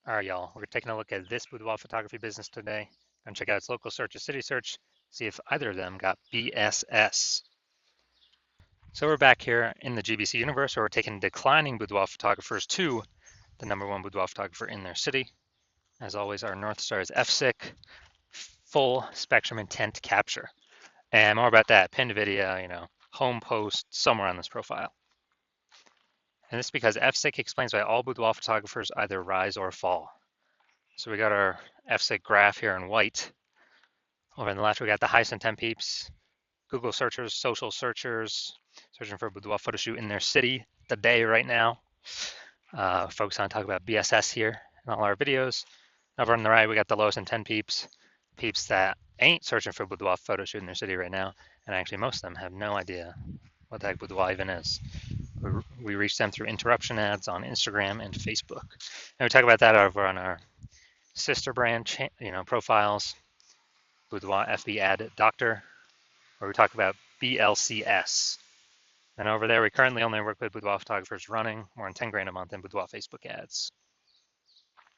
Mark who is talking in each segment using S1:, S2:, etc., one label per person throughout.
S1: All right, y'all, we're taking a look at this boudoir photography business today. Gonna check out its local search or city search, see if either of them got BSS. So we're back here in the GBC universe where we're taking declining boudoir photographers to the #1 boudoir photographer in their city. As always, our North Star is FSIC, full spectrum intent capture. And more about that, pinned video, home post somewhere on this profile. And this is because FSIC explains why all boudoir photographers either rise or fall. So we got our FSIC graph here in white. Over on the left, we got the highest intent peeps, Google searchers, social searchers, searching for a boudoir photo shoot in their city today, right now. Focus on talk about BSS here in all our videos. Over on the right, we got the lowest intent peeps, peeps that ain't searching for a boudoir photo shoot in their city right now. And actually, most of them have no idea what the heck boudoir even is. We reach them through interruption ads on Instagram and Facebook. And we talk about that over on our sister brand, profiles, Boudoir FB Ad Doctor, where we talk about BLCS. And over there, we currently only work with boudoir photographers running more than 10 grand a month in boudoir Facebook ads.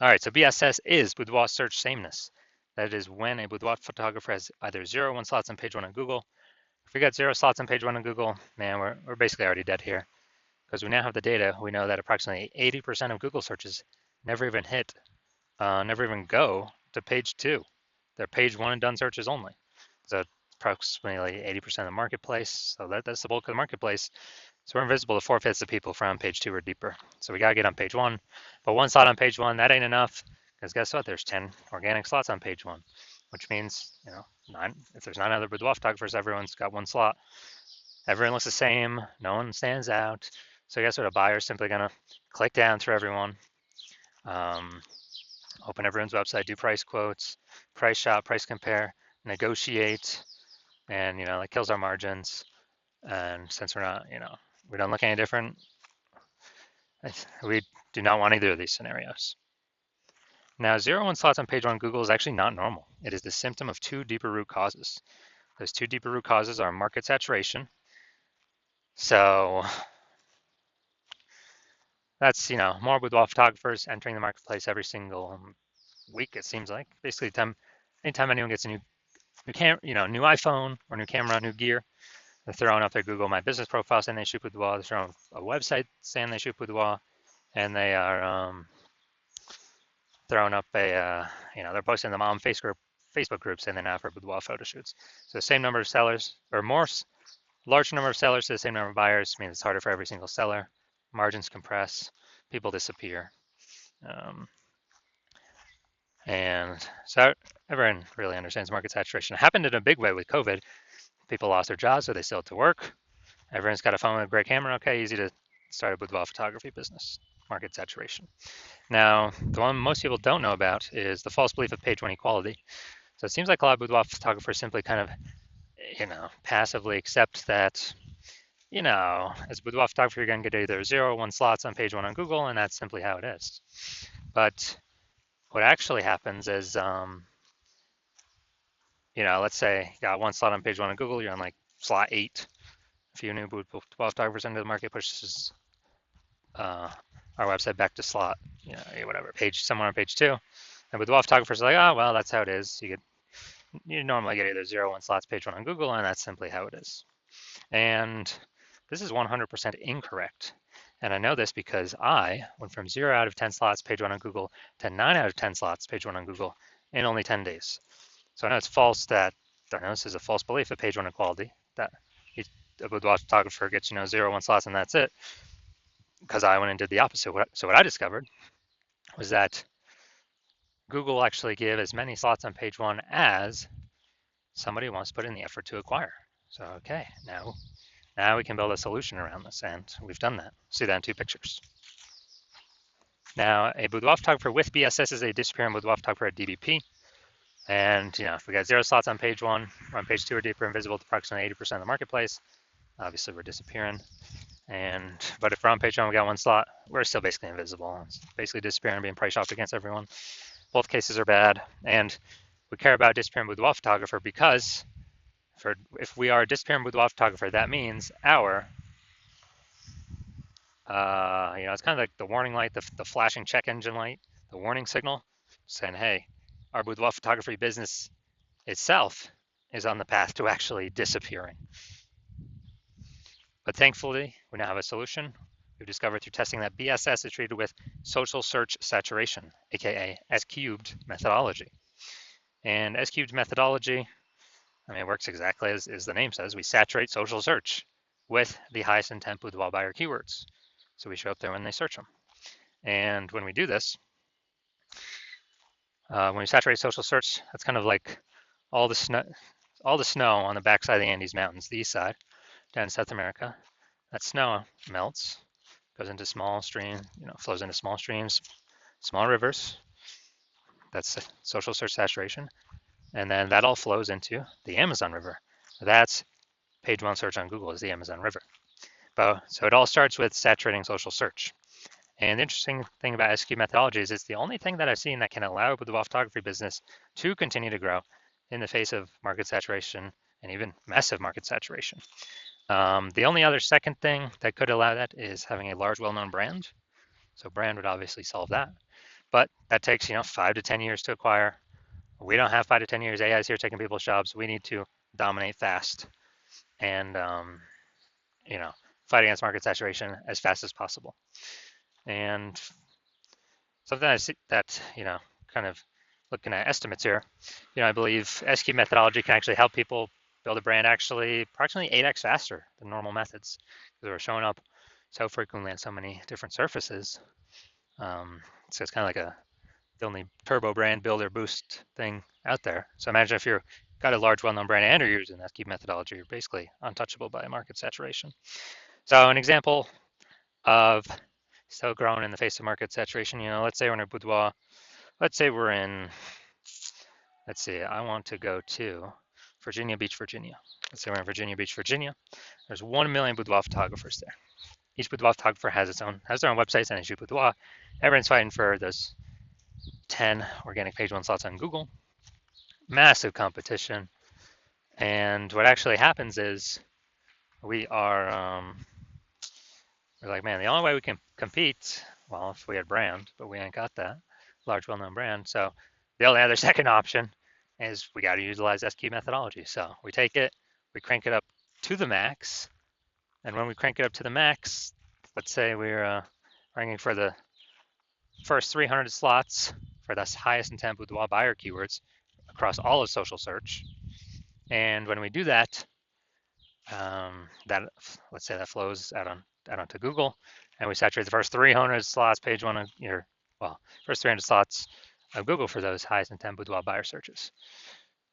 S1: All right, so BSS is boudoir search sameness. That is when a boudoir photographer has either 0 or 1 slots on page 1 on Google. If we got 0 slots on page 1 on Google, man, we're basically already dead here. Because we now have the data, we know that approximately 80% of Google searches never even go to page 2. They're page 1 and done searches only. So approximately 80% of the marketplace. So that's the bulk of the marketplace. So we're invisible to 4/5 of people from page 2 or deeper. So we got to get on page 1. But 1 slot on page 1, that ain't enough. Because guess what? There's 10 organic slots on page 1, which means, if there's 9 other boudoir photographers, everyone's got 1 slot. Everyone looks the same. No one stands out. So guess what? A buyer is simply going to click down through everyone, open everyone's website, do price quotes, price shop, price compare, negotiate, and that kills our margins. And since we're not, we don't look any different, we do not want either of these scenarios. Now, 0 1 slots on page 1 Google is actually not normal. It is the symptom of 2 deeper root causes. Those 2 deeper root causes are market saturation. So that's, more boudoir photographers entering the marketplace every single week, it seems like. Basically, anytime anyone gets a new iPhone or new camera, new gear, they're throwing up their Google My Business profile saying they shoot boudoir. They're throwing a website saying they shoot boudoir, and they are throwing up they're posting them on Facebook group saying they're now for boudoir photo shoots. So the same number of sellers, or large number of sellers to the same number of buyers, means it's harder for every single seller. Margins compress, people disappear. And so everyone really understands market saturation. It happened in a big way with COVID. People lost their jobs, so they still had to work. Everyone's got a phone with a great camera. Okay, easy to start a boudoir photography business. Market saturation. Now, the one most people don't know about is the false belief of page 1 equality. So it seems like a lot of boudoir photographers simply kind of, passively accept that, as a boudoir photographer, you're going to get either 0 or 1 slots on page 1 on Google, and that's simply how it is. But what actually happens is, let's say you got 1 slot on page 1 on Google, you're on like slot 8. A few new boudoir photographers into the market pushes our website back to slot, whatever, somewhere on page 2. And boudoir photographers are like, oh, well, that's how it is. You normally get either 0 or 1 slots page 1 on Google, and that's simply how it is. And this is 100% incorrect. And I know this because I went from 0 out of 10 slots page 1 on Google to 9 out of 10 slots page 1 on Google in only 10 days. So I know it's false this is a false belief of page 1 equality, that a boudoir photographer gets, 0 1 slots and that's it. Because I went and did the opposite. So what I discovered was that Google will actually give as many slots on page 1 as somebody wants to put in the effort to acquire. So, okay, now we can build a solution around this, and we've done that. See that in 2 pictures. Now, a boudoir photographer with BSS is a disappearing boudoir photographer at DBP. And, if we got 0 slots on page 1, we're on page 2 or deeper, invisible to approximately 80% of the marketplace. Obviously, we're disappearing. But if we're on page 1, we got 1 slot, we're still basically invisible. It's basically disappearing, being price shopped against everyone. Both cases are bad. And we care about disappearing boudoir photographer because if we are a disappearing boudoir photographer, that means our, it's kind of like the warning light, the flashing check engine light the warning signal saying, hey, our boudoir photography business itself is on the path to actually disappearing. But thankfully, we now have a solution. We've discovered through testing that BSS is treated with social search saturation, aka S-cubed methodology. And S-cubed methodology, I mean, it works exactly as the name says. We saturate social search with the highest intent boudoir buyer keywords. So we show up there when they search them. And when we do this, when we saturate social search, that's kind of like all the snow on the backside of the Andes Mountains, the east side, down in South America. That snow melts, goes into small streams, flows into small streams, small rivers. That's social search saturation. And then that all flows into the Amazon River. That's page one search on Google is the Amazon River. So it all starts with saturating social search. And the interesting thing about S-cubed methodology is it's the only thing that I've seen that can allow the boudoir photography business to continue to grow in the face of market saturation and even massive market saturation. The only other second thing that could allow that is having a large, well-known brand. So brand would obviously solve that, but that takes 5 to 10 years to acquire. We don't have 5 to 10 years. AI is here taking people's jobs. We need to dominate fast and fight against market saturation as fast as possible. And something that kind of looking at estimates here, I believe S-cubed methodology can actually help people build a brand actually approximately 8x faster than normal methods because we're showing up so frequently on so many different surfaces. So it's kind of like the only turbo brand builder boost thing out there. So imagine if you've got a large well-known brand and you're using S-cubed methodology, you're basically untouchable by market saturation. So an example of still growing in the face of market saturation, let's say we're in a boudoir. Let's say we're in, I want to go to Virginia Beach, Virginia. Let's say we're in Virginia Beach, Virginia. There's 1 million boudoir photographers there. Each boudoir photographer has their own websites and they shoot boudoir. Everyone's fighting for those 10 organic page one slots on Google. Massive competition. And what actually happens is we're like, man, the only way we can compete, well, if we had brand, but we ain't got that large, well-known brand. So the only other second option is we got to utilize S-cubed methodology. So we take it, we crank it up to the max. And when we crank it up to the max, let's say we're ranking for the first 300 slots for the highest intent boudoir buyer keywords across all of social search. And when we do that, let's say that flows out onto Google, and we saturate the first 300 slots, page one of first 300 slots of Google for those highest intent boudoir buyer searches.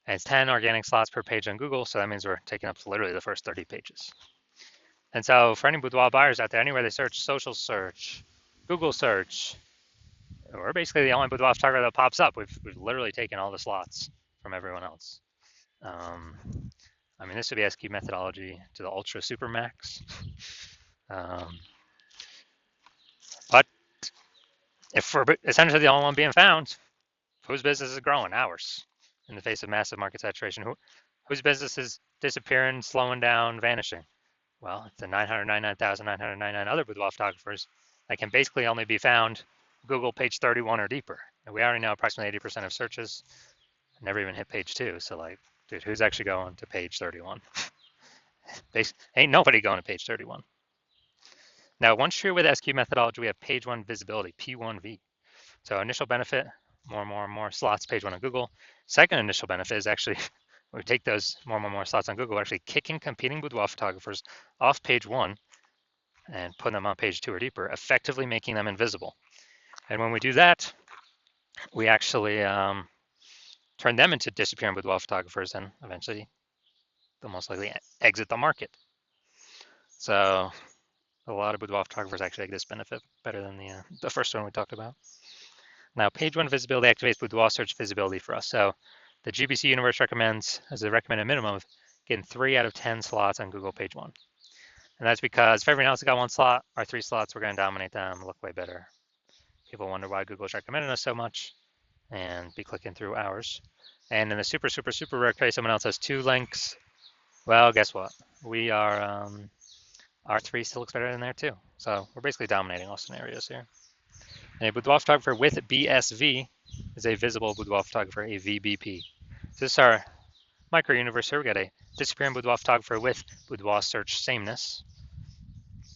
S1: And it's 10 organic slots per page on Google, so that means we're taking up literally the first 30 pages. And so for any boudoir buyers out there, anywhere they search social search, Google search, we're basically the only boudoir photographer that pops up. We've literally taken all the slots from everyone else. I mean, this would be S-cubed methodology to the ultra super max. But if we're essentially the only one being found, whose business is growing? Ours, in the face of massive market saturation. Whose business is disappearing, slowing down, vanishing? Well, it's the 999,999 other boudoir photographers that can basically only be found Google page 31 or deeper. And we already know approximately 80% of searches never even hit page 2. So like, dude, who's actually going to page 31? Ain't nobody going to page 31. Now, once you're with S-cubed methodology, we have page 1 visibility, P1V. So initial benefit, more slots, page 1 on Google. Second initial benefit is actually, we take those more slots on Google, we're actually kicking competing boudoir photographers off page 1 and putting them on page 2 or deeper, effectively making them invisible. And when we do that, we actually turn them into disappearing boudoir photographers, and eventually they'll most likely exit the market. So a lot of boudoir photographers actually get this benefit better than the first one we talked about. Now, page 1 visibility activates boudoir search visibility for us. So the GBC universe recommends, as a recommended minimum, of getting 3 out of 10 slots on Google page 1. And that's because if everyone else has got 1 slot, our 3 slots, we're going to dominate them, look way better. People wonder why Google's recommending us so much and be clicking through ours. And in the super rare case, someone else has 2 links. Well, guess what? We are, our 3 still looks better than there too. So we're basically dominating all scenarios here. And a boudoir photographer with BSV is a visible boudoir photographer, a VBP. So this is our micro universe here. We got a disappearing boudoir photographer with boudoir search sameness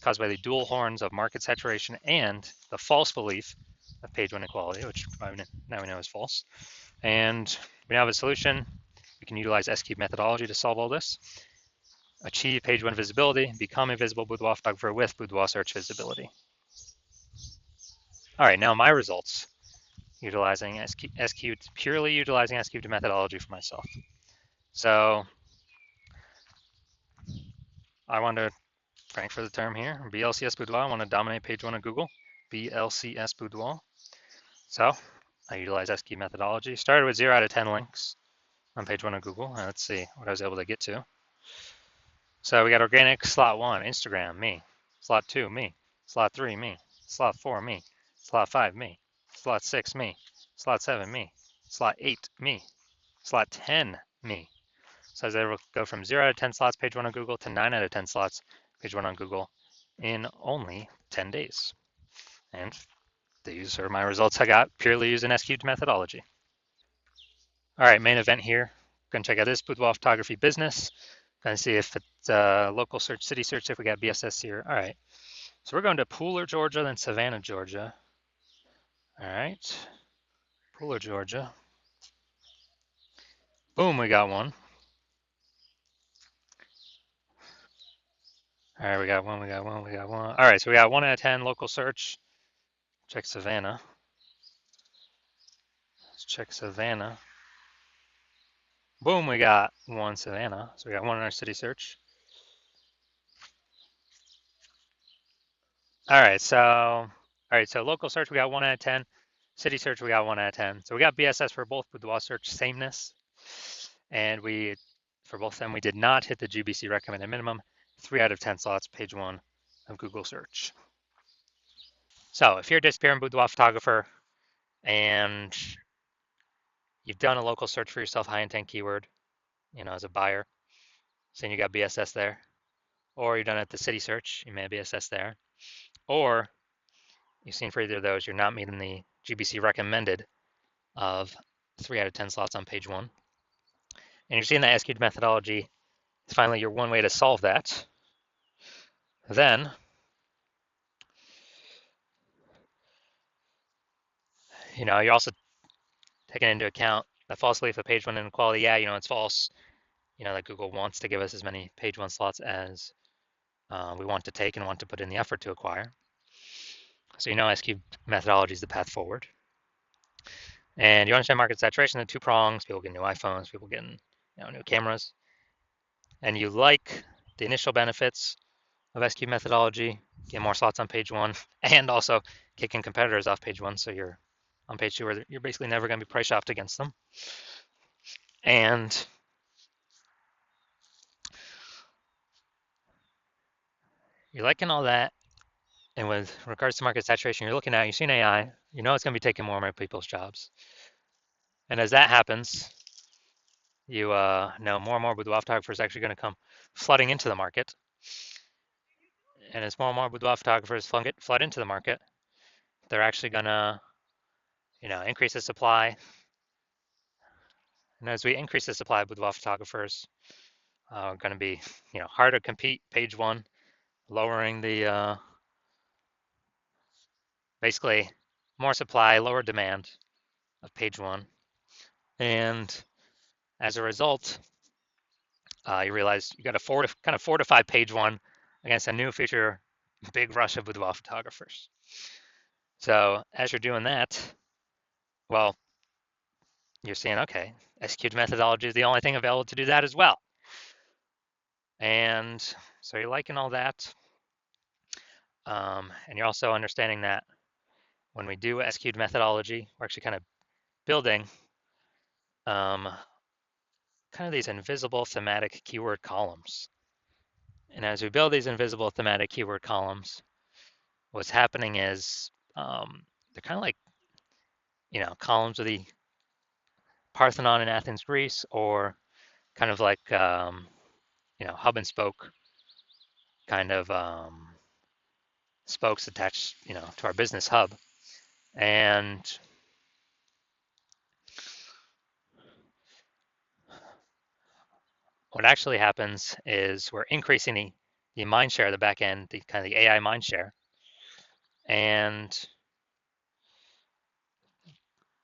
S1: caused by the dual horns of market saturation and the false belief of page one equality, which now we know is false. And we now have a solution. We can utilize S-cube methodology to solve all this. Achieve page one visibility, become a visible boudoir photographer with boudoir search visibility. All right, now my results, utilizing S-cubed, purely utilizing S-cubed methodology for myself. So I want to, frank for the term here, BLCS Boudoir, I want to dominate page one of Google, BLCS Boudoir. So I utilize S-cubed methodology, started with 0 out of 10 links on page one of Google. Let's see what I was able to get to. So we got organic, slot 1, Instagram, me. Slot 2, me. Slot 3, me. Slot 4, me. Slot 5, me. Slot 6, me. Slot 7, me. Slot 8, me. Slot 10, me. So I was able to go from 0 out of 10 slots page 1 on Google to 9 out of 10 slots page 1 on Google in only 10 days. And these are my results I got purely using S-cubed methodology. All right, main event here. Going to check out this boudoir photography business. Going to see if it's local search, city search, if we got BSS here. All right. So we're going to Pooler, Georgia, then Savannah, Georgia. All right. Pooler, Georgia. Boom, we got one. All right, we got one. All right, so we got 1 out of 10 local search. Check Savannah. Let's check Savannah. Boom, we got 1 Savannah. So we got 1 in our city search. All right, so local search we got 1 out of 10. City search we got 1 out of 10. So we got BSS for both boudoir search sameness, and for both of them we did not hit the GBC recommended minimum. 3 out of 10 slots, page 1 of Google search. So if you're a disappearing boudoir photographer and you've done a local search for yourself, high intent keyword, as a buyer, saying you got BSS there, or you've done it at the city search, you may have BSS there, or you've seen for either of those, you're not meeting the GBC recommended of 3 out of 10 slots on page 1. And you're seeing that S-cubed methodology is finally your one way to solve that. Then you're also taking into account the false belief of page 1 inequality. Yeah, it's false. That Google wants to give us as many page 1 slots as we want to take and want to put in the effort to acquire. So S-cubed methodology is the path forward. And you understand market saturation, the 2 prongs, people getting new iPhones, people getting new cameras. And you like the initial benefits of S-cubed methodology, get more slots on page 1, and also kicking competitors off page 1, so you're on page 2 where you're basically never going to be price shopped against them. And you're liking all that. And with regards to market saturation, you're looking at, you've seen AI, it's going to be taking more and more people's jobs. And as that happens, you know more and more boudoir photographers are actually going to come flooding into the market. And as more and more boudoir photographers flood into the market, they're actually going to, increase the supply. And as we increase the supply of boudoir photographers, going to be, harder to compete page 1, lowering the basically more supply, lower demand of page 1. And as a result, you realize you got to kind of fortify page 1 against a new future big rush of boudoir photographers. So as you're doing that, well, you're saying, okay, S-cubed methodology is the only thing available to do that as well. And so you're liking all that. And you're also understanding that when we do S-cubed methodology, we're actually kind of building kind of these invisible thematic keyword columns. And as we build these invisible thematic keyword columns, what's happening is they're kind of like, columns of the Parthenon in Athens, Greece, or kind of like, hub and spoke kind of spokes attached, to our business hub. And what actually happens is we're increasing the mind share, the back end, the kind of the AI mind share. And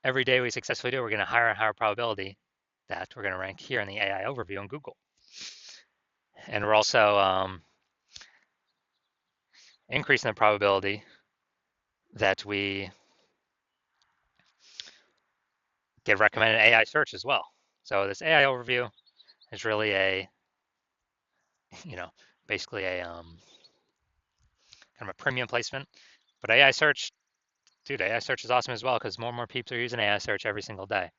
S1: every day we successfully do, we're going to higher and higher probability that we're going to rank here in the AI overview on Google. And we're also increasing the probability that we get recommended AI search as well. So this AI overview is really a, you know, basically a kind of a premium placement. But AI search, dude, AI search is awesome as well because more and more people are using AI search every single day.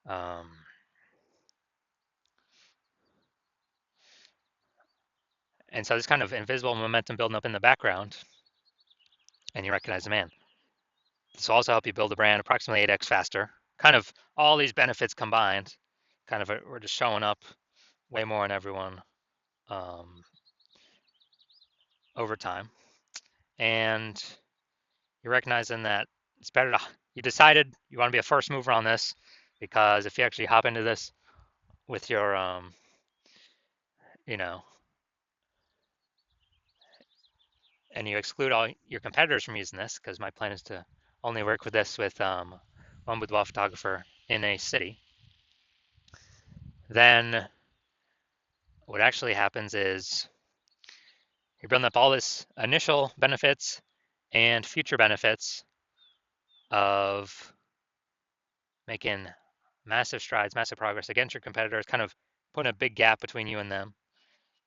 S1: Um, and so this kind of invisible momentum building up in the background, and you recognize the man. This will also help you build a brand approximately 8x faster. Kind of all these benefits combined, kind of we're just showing up way more on everyone um, over time. And you're recognizing that it's better to, you decided you want to be a first mover on this because if you actually hop into this with your, you know, and you exclude all your competitors from using this, because my plan is to only work with this with one boudoir photographer in a city, then what actually happens is you're building up all this initial benefits and future benefits of making massive strides, massive progress against your competitors, kind of putting a big gap between you and them.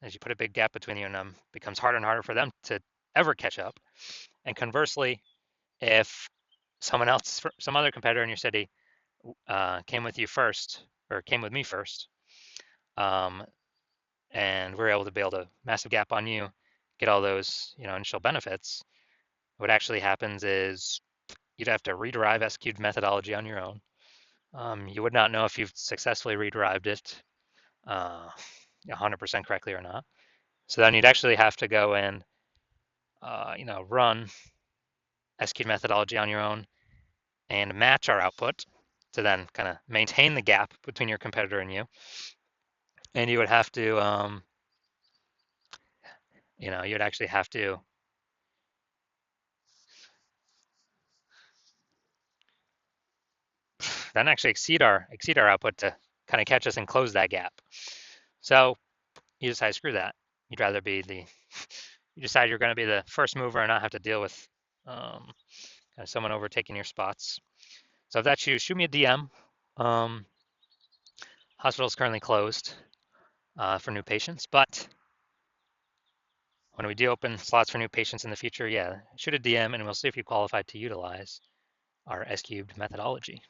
S1: As you put a big gap between you and them, it becomes harder and harder for them to ever catch up. And conversely, if someone else, some other competitor in your city came with you first, or came with me first, um, and we're able to build a massive gap on you, get all those initial benefits, what actually happens is you'd have to rederive SQ'd methodology on your own. You would not know if you've successfully rederived it 100% correctly or not. So then you'd actually have to go and run SQ'd methodology on your own and match our output to then kind of maintain the gap between your competitor and you. And you would have to, you'd actually have to then actually exceed our output to kind of catch us and close that gap. So you decide, screw that. You'd rather be you decide you're going to be the first mover and not have to deal with kind of someone overtaking your spots. So if that's you, shoot me a DM. Hospital is currently closed for new patients, but when we do open slots for new patients in the future, yeah, shoot a DM and we'll see if you qualify to utilize our S-cubed methodology.